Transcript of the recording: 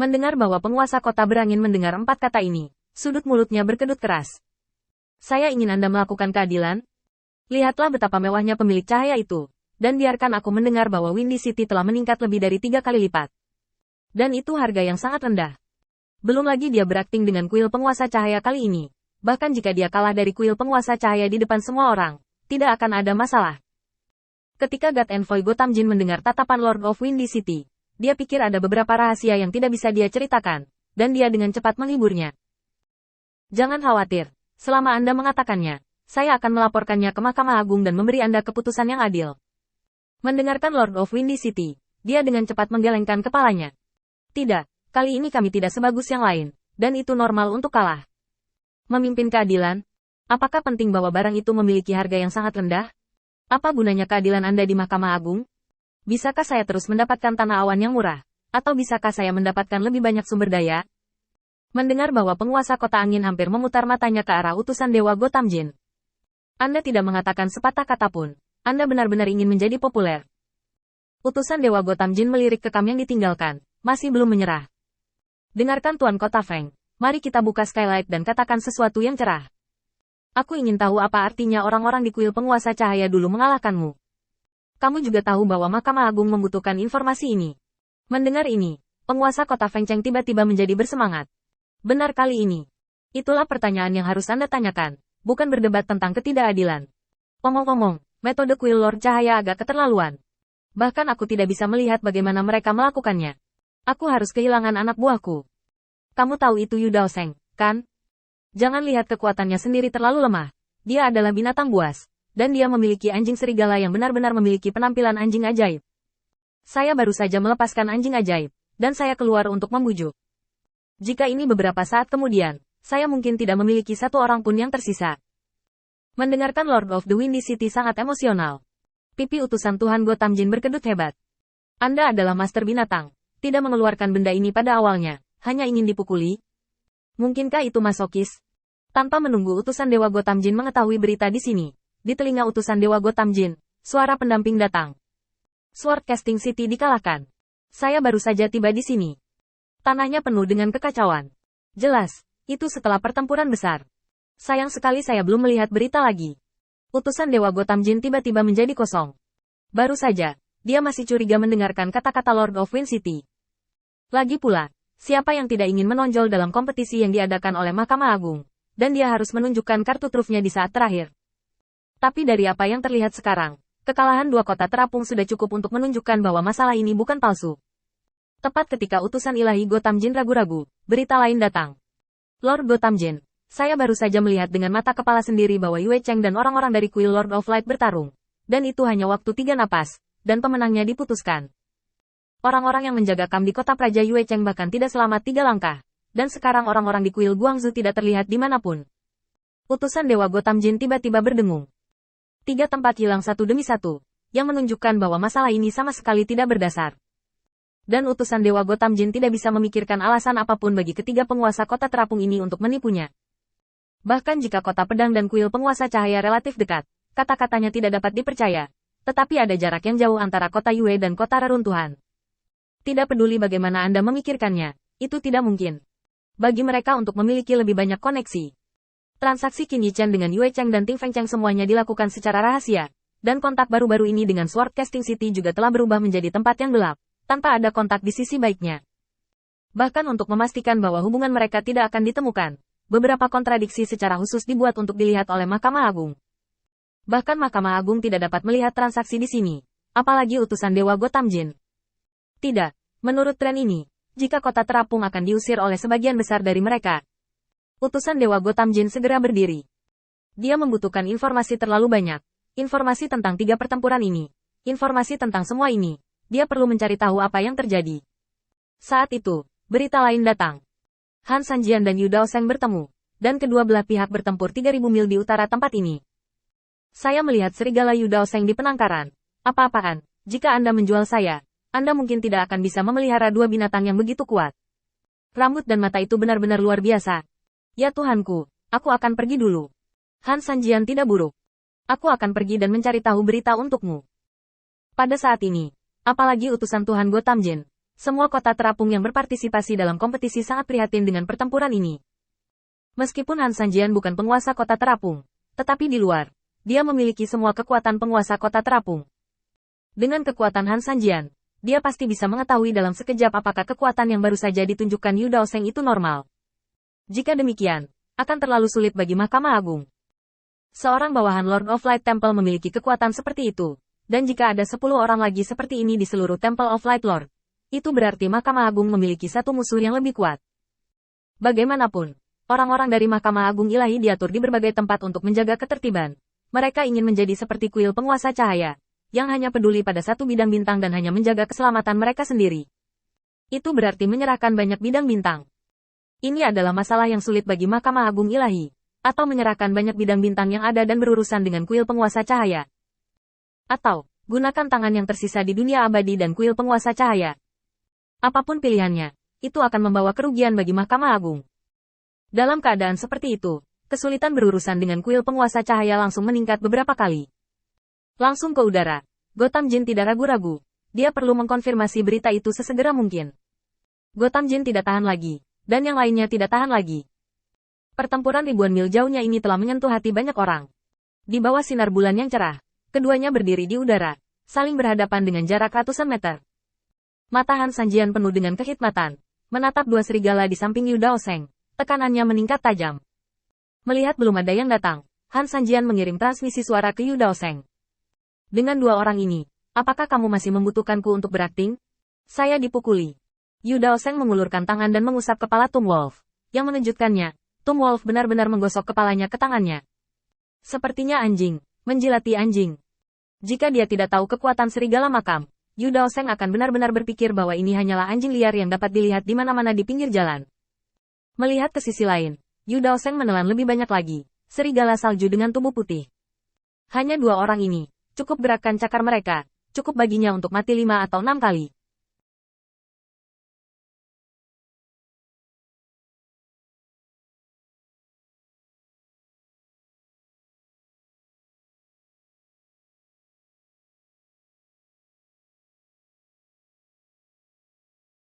Mendengar bahwa penguasa kota berangin mendengar 4 kata ini, sudut mulutnya berkedut keras. Saya ingin Anda melakukan keadilan? Lihatlah betapa mewahnya pemilik cahaya itu, dan biarkan aku mendengar bahwa Windy City telah meningkat lebih dari 3 kali lipat. Dan itu harga yang sangat rendah. Belum lagi dia berakting dengan kuil penguasa cahaya kali ini. Bahkan jika dia kalah dari kuil penguasa cahaya di depan semua orang, tidak akan ada masalah. Ketika God Envoy Gotham Jin mendengar tatapan Lord of Windy City, dia pikir ada beberapa rahasia yang tidak bisa dia ceritakan, dan dia dengan cepat menghiburnya. Jangan khawatir, selama Anda mengatakannya, saya akan melaporkannya ke Mahkamah Agung dan memberi Anda keputusan yang adil. Mendengarkan Lord of Windy City, dia dengan cepat menggelengkan kepalanya. Tidak, kali ini kami tidak sebagus yang lain, dan itu normal untuk kalah. Memimpin keadilan? Apakah penting bahwa barang itu memiliki harga yang sangat rendah? Apa gunanya keadilan Anda di Mahkamah Agung? Bisakah saya terus mendapatkan tanah awan yang murah? Atau bisakah saya mendapatkan lebih banyak sumber daya? Mendengar bahwa penguasa kota angin hampir memutar matanya ke arah utusan Dewa Gotham Jin. Anda tidak mengatakan sepatah kata pun. Anda benar-benar ingin menjadi populer. Utusan Dewa Gotham Jin melirik ke kam yang ditinggalkan, masih belum menyerah. Dengarkan Tuan Kota Feng. Mari kita buka skylight dan katakan sesuatu yang cerah. Aku ingin tahu apa artinya orang-orang di kuil penguasa cahaya dulu mengalahkanmu. Kamu juga tahu bahwa Mahkamah Agung membutuhkan informasi ini. Mendengar ini, penguasa kota Feng Cheng tiba-tiba menjadi bersemangat. Benar kali ini. Itulah pertanyaan yang harus Anda tanyakan, bukan berdebat tentang ketidakadilan. Omong-omong, metode kuil Lord Cahaya agak keterlaluan. Bahkan aku tidak bisa melihat bagaimana mereka melakukannya. Aku harus kehilangan anak buahku. Kamu tahu itu Yu Daoseng, kan? Jangan lihat kekuatannya sendiri terlalu lemah. Dia adalah binatang buas. Dan dia memiliki anjing serigala yang benar-benar memiliki penampilan anjing ajaib. Saya baru saja melepaskan anjing ajaib. Dan saya keluar untuk membujuk. Jika ini beberapa saat kemudian, saya mungkin tidak memiliki satu orang pun yang tersisa. Mendengarkan Lord of the Windy City sangat emosional. Pipi utusan Tuhan Gotham Jin berkedut hebat. Anda adalah master binatang. Tidak mengeluarkan benda ini pada awalnya. Hanya ingin dipukuli? Mungkinkah itu masokis? Tanpa menunggu utusan Dewa Gotham Jin mengetahui berita di sini, di telinga utusan Dewa Gotham Jin, suara pendamping datang. Sword Casting City dikalahkan. Saya baru saja tiba di sini. Tanahnya penuh dengan kekacauan. Jelas, itu setelah pertempuran besar. Sayang sekali saya belum melihat berita lagi. Utusan Dewa Gotham Jin tiba-tiba menjadi kosong. Baru saja, dia masih curiga mendengarkan kata-kata Lord of Wind City. Lagi pula, siapa yang tidak ingin menonjol dalam kompetisi yang diadakan oleh Mahkamah Agung, dan dia harus menunjukkan kartu trufnya di saat terakhir. Tapi dari apa yang terlihat sekarang, kekalahan 2 kota terapung sudah cukup untuk menunjukkan bahwa masalah ini bukan palsu. Tepat ketika utusan ilahi Gotham Jin ragu-ragu, berita lain datang. Lord Gotham Jin, saya baru saja melihat dengan mata kepala sendiri bahwa Yue Cheng dan orang-orang dari kuil Lord of Light bertarung. Dan itu hanya waktu 3 napas, dan pemenangnya diputuskan. Orang-orang yang menjaga kam di kota Praja Yue Cheng bahkan tidak selamat 3 langkah. Dan sekarang orang-orang di kuil Guangzhou tidak terlihat dimanapun. Utusan Dewa Gotham Jin tiba-tiba berdengung. 3 tempat hilang satu demi satu, yang menunjukkan bahwa masalah ini sama sekali tidak berdasar. Dan utusan Dewa Gotham Jin tidak bisa memikirkan alasan apapun bagi ketiga penguasa kota terapung ini untuk menipunya. Bahkan jika kota pedang dan kuil penguasa cahaya relatif dekat, kata-katanya tidak dapat dipercaya. Tetapi ada jarak yang jauh antara kota Yue dan kota reruntuhan. Tidak peduli bagaimana Anda memikirkannya, itu tidak mungkin. Bagi mereka untuk memiliki lebih banyak koneksi. Transaksi Qin Yichen dengan Yue Cheng dan Ting Feng Cheng semuanya dilakukan secara rahasia. Dan kontak baru-baru ini dengan Sword Casting City juga telah berubah menjadi tempat yang gelap, tanpa ada kontak di sisi baiknya. Bahkan untuk memastikan bahwa hubungan mereka tidak akan ditemukan, beberapa kontradiksi secara khusus dibuat untuk dilihat oleh Mahkamah Agung. Bahkan Mahkamah Agung tidak dapat melihat transaksi di sini, apalagi utusan Dewa Gotham Jin. Tidak, menurut tren ini, jika kota terapung akan diusir oleh sebagian besar dari mereka. Utusan Dewa Gotham Jin segera berdiri. Dia membutuhkan informasi terlalu banyak, informasi tentang 3 pertempuran ini, informasi tentang semua ini. Dia perlu mencari tahu apa yang terjadi. Saat itu, berita lain datang. Han Sanjian dan Yu Daoseng bertemu, dan kedua belah pihak bertempur 3.000 mil di utara tempat ini. Saya melihat serigala Yu Daoseng di penangkaran. Apa-apaan, jika Anda menjual saya, Anda mungkin tidak akan bisa memelihara 2 binatang yang begitu kuat. Rambut dan mata itu benar-benar luar biasa. Ya Tuhanku, aku akan pergi dulu. Han Sanjian tidak buruk. Aku akan pergi dan mencari tahu berita untukmu. Pada saat ini, apalagi utusan Tuhan Gotham Jin, Semua kota terapung yang berpartisipasi dalam kompetisi sangat prihatin dengan pertempuran ini. Meskipun Han Sanjian bukan penguasa kota terapung, tetapi di luar, dia memiliki semua kekuatan penguasa kota terapung. Dengan kekuatan Han Sanjian, dia pasti bisa mengetahui dalam sekejap apakah kekuatan yang baru saja ditunjukkan Yu Daoseng itu normal. Jika demikian, akan terlalu sulit bagi Mahkamah Agung. Seorang bawahan Lord of Light Temple memiliki kekuatan seperti itu, dan jika ada 10 orang lagi seperti ini di seluruh Temple of Light Lord, itu berarti Mahkamah Agung memiliki satu musuh yang lebih kuat. Bagaimanapun, orang-orang dari Mahkamah Agung Ilahi diatur di berbagai tempat untuk menjaga ketertiban. Mereka ingin menjadi seperti kuil penguasa cahaya, yang hanya peduli pada satu bidang bintang dan hanya menjaga keselamatan mereka sendiri. Itu berarti menyerahkan banyak bidang bintang. Ini adalah masalah yang sulit bagi Mahkamah Agung Ilahi, atau menyerahkan banyak bidang bintang yang ada dan berurusan dengan kuil penguasa cahaya. Atau, gunakan tangan yang tersisa di dunia abadi dan kuil penguasa cahaya. Apapun pilihannya, itu akan membawa kerugian bagi Mahkamah Agung. Dalam keadaan seperti itu, kesulitan berurusan dengan kuil penguasa cahaya langsung meningkat beberapa kali. Langsung ke udara, Gotham Jin tidak ragu-ragu. Dia perlu mengkonfirmasi berita itu sesegera mungkin. Gotham Jin tidak tahan lagi, dan yang lainnya tidak tahan lagi. Pertempuran ribuan mil jauhnya ini telah menyentuh hati banyak orang. Di bawah sinar bulan yang cerah, keduanya berdiri di udara, saling berhadapan dengan jarak ratusan meter. Mata Han Sanjian penuh dengan kehikmatan, menatap dua serigala di samping Yu Daoseng, tekanannya meningkat tajam. Melihat belum ada yang datang, Han Sanjian mengirim transmisi suara ke Yu Daoseng. Dengan dua orang ini, apakah kamu masih membutuhkanku untuk berakting? Saya dipukuli. Yu Daoseng mengulurkan tangan dan mengusap kepala Tom Wolf. Yang mengejutkannya, Tom Wolf benar-benar menggosok kepalanya ke tangannya. Sepertinya anjing, menjilati anjing. Jika dia tidak tahu kekuatan serigala makam, Yu Daoseng akan benar-benar berpikir bahwa ini hanyalah anjing liar yang dapat dilihat di mana-mana di pinggir jalan. Melihat ke sisi lain, Yu Daoseng menelan lebih banyak lagi, serigala salju dengan tubuh putih. Hanya dua orang ini, cukup gerakkan cakar mereka, cukup baginya untuk mati 5 atau 6 kali.